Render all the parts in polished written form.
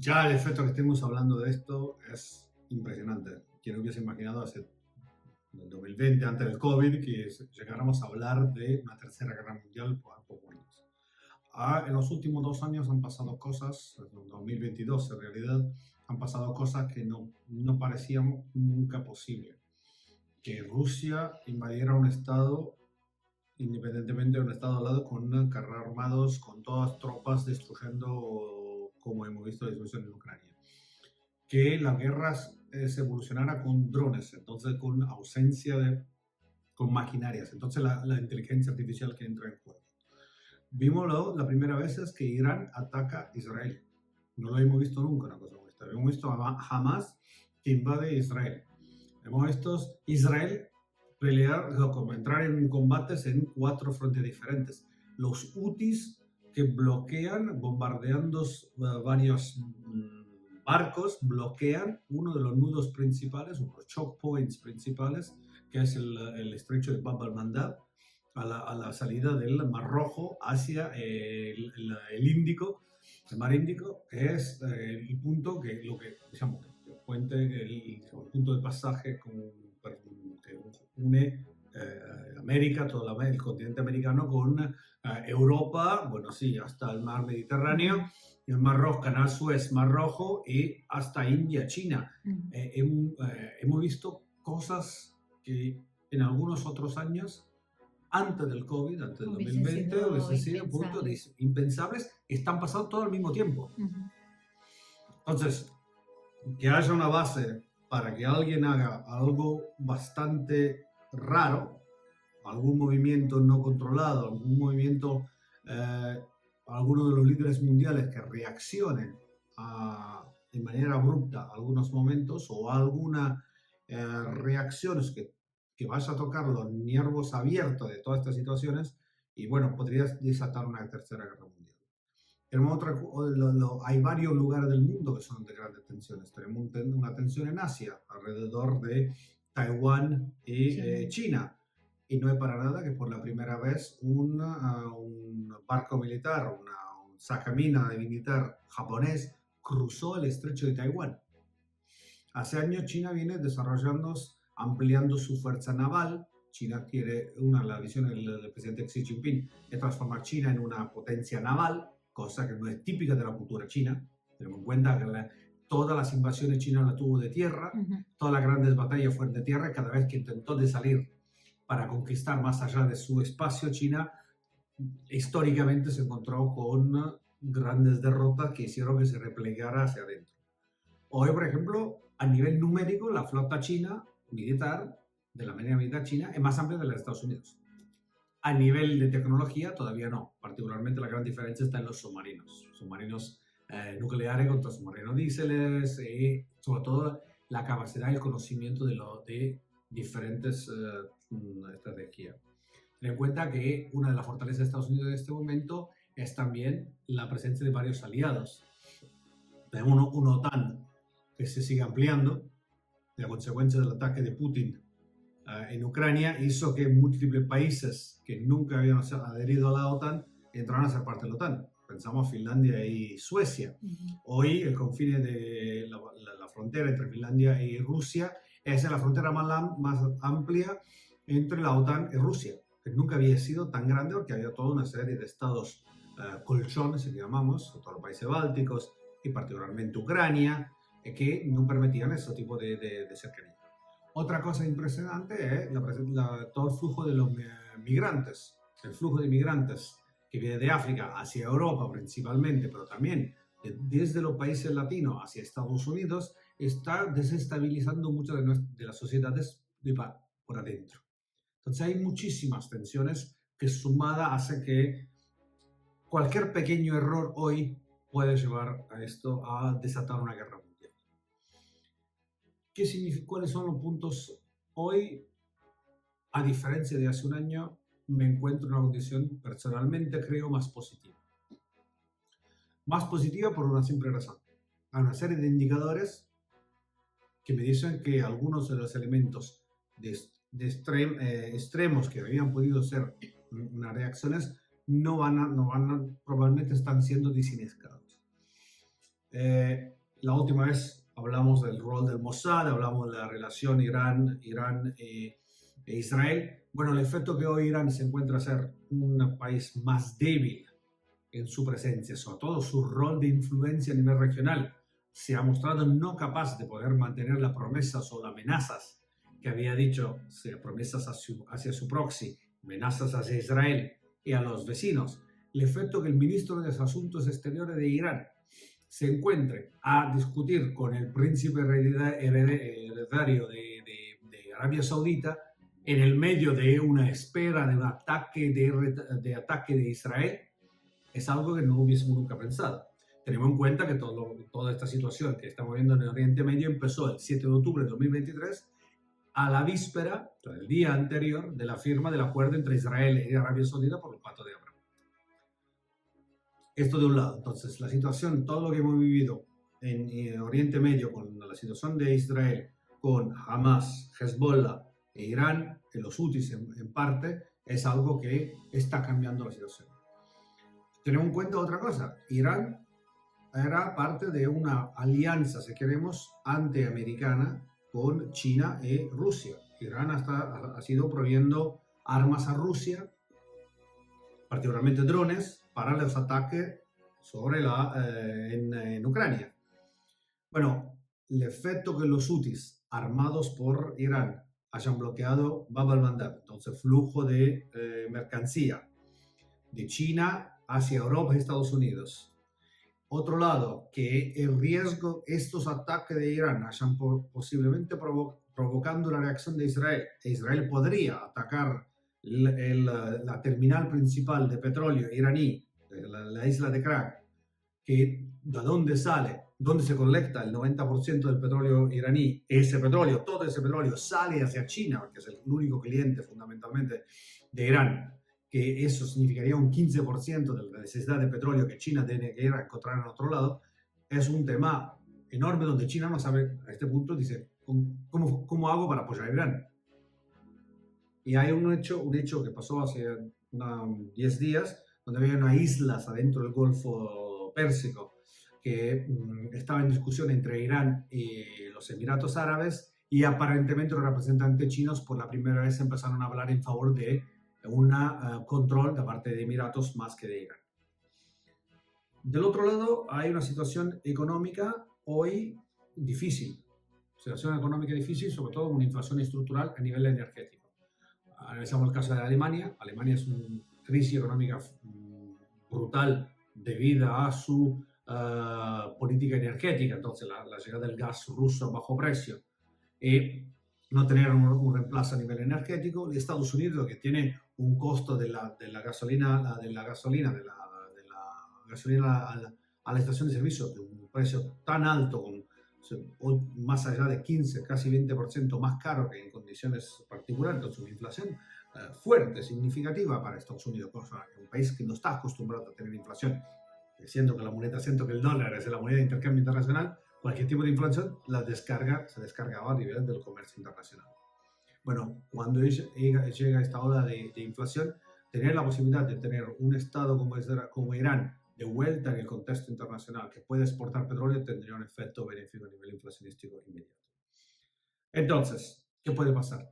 ya el efecto que estemos hablando de esto es impresionante. ¿Quién hubiese imaginado hace el 2020, antes del COVID, que llegáramos a hablar de una tercera guerra mundial por años? En los últimos 2 años han pasado cosas, en 2022 en realidad, han pasado cosas que no parecían nunca posible. Que Rusia invadiera un estado, independientemente de un estado al lado, con carros armados, con todas tropas destruyendo, como hemos visto, la destrucción en Ucrania. Que la guerra se evolucionara con drones, entonces con ausencia con maquinarias, entonces la inteligencia artificial que entra en juego. Vimos la primera vez es que Irán ataca a Israel. No lo hemos visto nunca una cosa como esta. Hemos visto a Hamas que invade Israel. Hemos visto Israel pelear, como entrar en combates en 4 frentes diferentes. Los Houthis que bloquean, bombardeando varios barcos, bloquean uno de los nudos principales, uno de los choke points principales, que es el estrecho de Bab al-Mandab, a la salida del Mar Rojo hacia el Índico, el Mar Índico, que es el punto que, digamos, el puente, el punto de pasaje que une América, todo el continente americano con Europa, bueno, sí, hasta el mar Mediterráneo, el Mar Rojo, Canal Suez, Mar Rojo y hasta India, China. Hemos visto cosas que en algunos otros años, antes del COVID, antes del 2020, hubiesen sido puntos impensables, están pasando todo al mismo tiempo. Entonces, que haya una base para que alguien haga algo bastante raro, algún movimiento no controlado, algún movimiento, alguno de los líderes mundiales que reaccionen de manera abrupta a algunos momentos o algunas reacciones que vaya a tocar los nervios abiertos de todas estas situaciones y bueno, podría desatar una tercera guerra mundial. Tenemos hay varios lugares del mundo que son de grandes tensiones. Tenemos una tensión en Asia, alrededor de Taiwán y China. Y no es para nada que por la primera vez un barco militar, un sakamina militar japonés cruzó el estrecho de Taiwán. Hace años China viene desarrollando, ampliando su fuerza naval. China quiere, la visión del presidente Xi Jinping es transformar China en una potencia naval, cosa que no es típica de la cultura china. Tenemos en cuenta que todas las invasiones chinas las tuvo de tierra, todas las grandes batallas fueron de tierra, y cada vez que intentó de salir para conquistar más allá de su espacio, China históricamente se encontró con grandes derrotas que hicieron que se replegara hacia adentro. Hoy, por ejemplo, a nivel numérico, la flota china militar, de la Marina Militar China, es más amplia de la de Estados Unidos. A nivel de tecnología, todavía no. Particularmente la gran diferencia está en los submarinos. Submarinos nucleares contra submarinos diéseles y sobre todo la capacidad y el conocimiento de diferentes estrategias. Ten en cuenta que una de las fortalezas de Estados Unidos en este momento es también la presencia de varios aliados. Tenemos una OTAN que se sigue ampliando. La consecuencia del ataque de Putin en Ucrania hizo que múltiples países que nunca habían adherido a la OTAN entraran a ser parte de la OTAN. Pensamos Finlandia y Suecia. Hoy el confine de la frontera entre Finlandia y Rusia es la frontera más amplia entre la OTAN y Rusia, que nunca había sido tan grande porque había toda una serie de estados colchones, que llamamos, todos los países bálticos y particularmente Ucrania, que no permitían ese tipo de cercanía. Otra cosa impresionante es todo el flujo de los migrantes. El flujo de migrantes que viene de África hacia Europa principalmente, pero también desde los países latinos hacia Estados Unidos, está desestabilizando muchas de las sociedades por adentro. Entonces hay muchísimas tensiones que sumada hace que cualquier pequeño error hoy puede llevar a esto a desatar una guerra mundial. ¿Qué significa? ¿Cuáles son los puntos hoy? A diferencia de hace un año, me encuentro en una condición personalmente, creo, más positiva. Más positiva por una simple razón. Hay una serie de indicadores que me dicen que algunos de los elementos extremos que habían podido ser unas reacciones probablemente están siendo desinnescados. La última vez hablamos del rol del Mossad, hablamos de la relación Irán e Israel. Bueno, el efecto que hoy Irán se encuentra a ser un país más débil en su presencia, sobre todo su rol de influencia a nivel regional, se ha mostrado no capaz de poder mantener las promesas o las amenazas que había dicho, promesas hacia su proxy, amenazas hacia Israel y a los vecinos. El efecto que el ministro de Asuntos Exteriores de Irán se encuentre a discutir con el príncipe hereditario de Arabia Saudita en el medio de una espera de un ataque de Israel, es algo que no hubiésemos nunca pensado. Tenemos en cuenta que toda esta situación que estamos viendo en el Oriente Medio empezó el 7 de octubre de 2023, a la víspera, el día anterior, de la firma del acuerdo entre Israel y Arabia Saudita por el Pacto de Abraham. Esto de un lado. Entonces, la situación, todo lo que hemos vivido en Oriente Medio con la situación de Israel, con Hamas, Hezbollah e Irán, que los hutis en parte, es algo que está cambiando la situación. Tenemos en cuenta otra cosa. Irán era parte de una alianza, si queremos, antiamericana con China y Rusia. Irán ha sido proveyendo armas a Rusia, particularmente drones, para los ataques en Ucrania. Bueno, el efecto que los hutis armados por Irán hayan bloqueado Bab al-Mandab, entonces flujo de mercancía de China hacia Europa y Estados Unidos. Otro lado, que el riesgo, estos ataques de Irán hayan posiblemente provocando la reacción de Israel, e Israel podría atacar la terminal principal de petróleo iraní, la isla de Krak, que de dónde sale, donde se colecta el 90% del petróleo iraní, todo ese petróleo sale hacia China, porque es el único cliente fundamentalmente de Irán, que eso significaría un 15% de la necesidad de petróleo que China tiene que ir a encontrar en otro lado, es un tema enorme donde China no sabe, a este punto dice, ¿cómo hago para apoyar a Irán? Y hay un hecho que pasó hace 10 días, donde había unas islas adentro del Golfo Pérsico que estaba en discusión entre Irán y los Emiratos Árabes, y aparentemente los representantes chinos por la primera vez empezaron a hablar en favor de un control de parte de Emiratos más que de Irán. Del otro lado, hay una situación económica hoy difícil. Situación económica difícil, sobre todo una inflación estructural a nivel energético. Analizamos el caso de Alemania. Alemania es una crisis económica brutal debido a su política energética, entonces la llegada del gas ruso a bajo precio y no tener un reemplazo a nivel energético. Estados Unidos, que tiene un costo de la gasolina a la estación de servicio de un precio tan alto, más allá de 15, casi 20% más caro que en condiciones particulares, entonces una inflación fuerte, significativa para Estados Unidos, un país que no está acostumbrado a tener inflación, siendo que el dólar es la moneda de intercambio internacional, cualquier tipo de inflación se descargaba a nivel del comercio internacional. Bueno, cuando llega esta ola de inflación, tener la posibilidad de tener un Estado como Irán de vuelta en el contexto internacional que puede exportar petróleo tendría un efecto benéfico a nivel inflacionístico inmediato. Entonces, ¿qué puede pasar?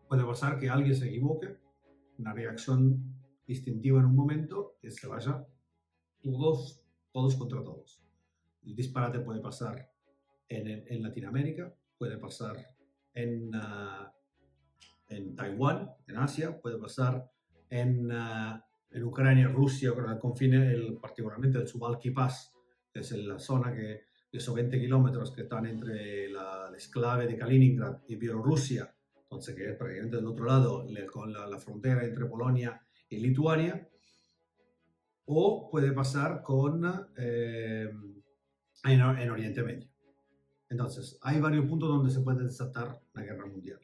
Puede pasar que alguien se equivoque, una reacción instintiva en un momento, y se vaya todos contra todos. El disparate puede pasar en Latinoamérica, puede pasar en Taiwán, en Asia, puede pasar en Ucrania, Rusia, con el confine, particularmente el Suwalki Pass, que es la zona de esos 20 kilómetros que están entre la exclave de Kaliningrad y Bielorrusia, entonces que es prácticamente del otro lado, con la frontera entre Polonia y Lituania. O puede pasar en Oriente Medio. Entonces, hay varios puntos donde se puede desatar la guerra mundial.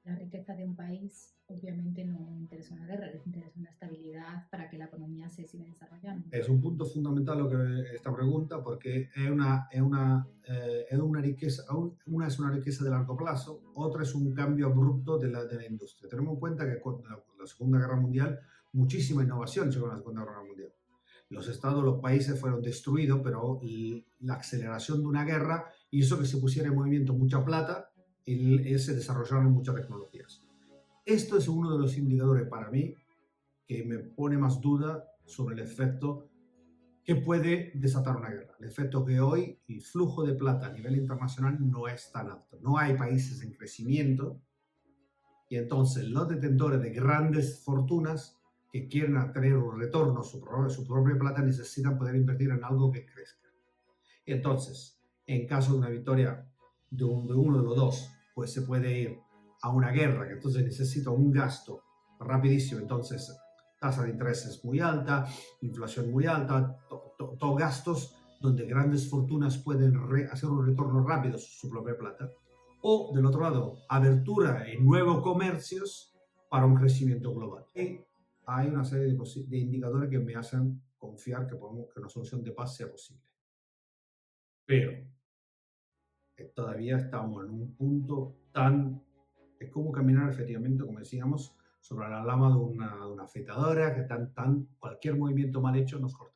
La riqueza de un país obviamente no interesa una guerra, les interesa una estabilidad para que la economía se siga desarrollando. Es un punto fundamental esta pregunta, porque es una riqueza, una es una riqueza de largo plazo, otra es un cambio abrupto de la industria. Tenemos en cuenta que con la Segunda Guerra Mundial muchísima innovación llegó a la Segunda Guerra Mundial. los estados, los países fueron destruidos, pero la aceleración de una guerra hizo que se pusiera en movimiento mucha plata y se desarrollaron muchas tecnologías. Esto es uno de los indicadores para mí que me pone más duda sobre el efecto que puede desatar una guerra. El efecto que hoy el flujo de plata a nivel internacional no es tan alto. No hay países en crecimiento y entonces los detentores de grandes fortunas que quieren tener un retorno sobre su propia plata necesitan poder invertir en algo que crezca. Y entonces, en caso de una victoria de uno de los dos, pues se puede ir a una guerra que entonces necesita un gasto rapidísimo, entonces tasa de interés muy alta, inflación muy alta, todos gastos donde grandes fortunas pueden hacer un retorno rápido sobre su propia plata. O, del otro lado, abertura en nuevos comercios para un crecimiento global. Y hay una serie de indicadores que me hacen confiar que una solución de paz sea posible. Pero todavía estamos en un punto tan... Es como caminar efectivamente, como decíamos, sobre la lama de una afeitadora, que cualquier movimiento mal hecho nos corta.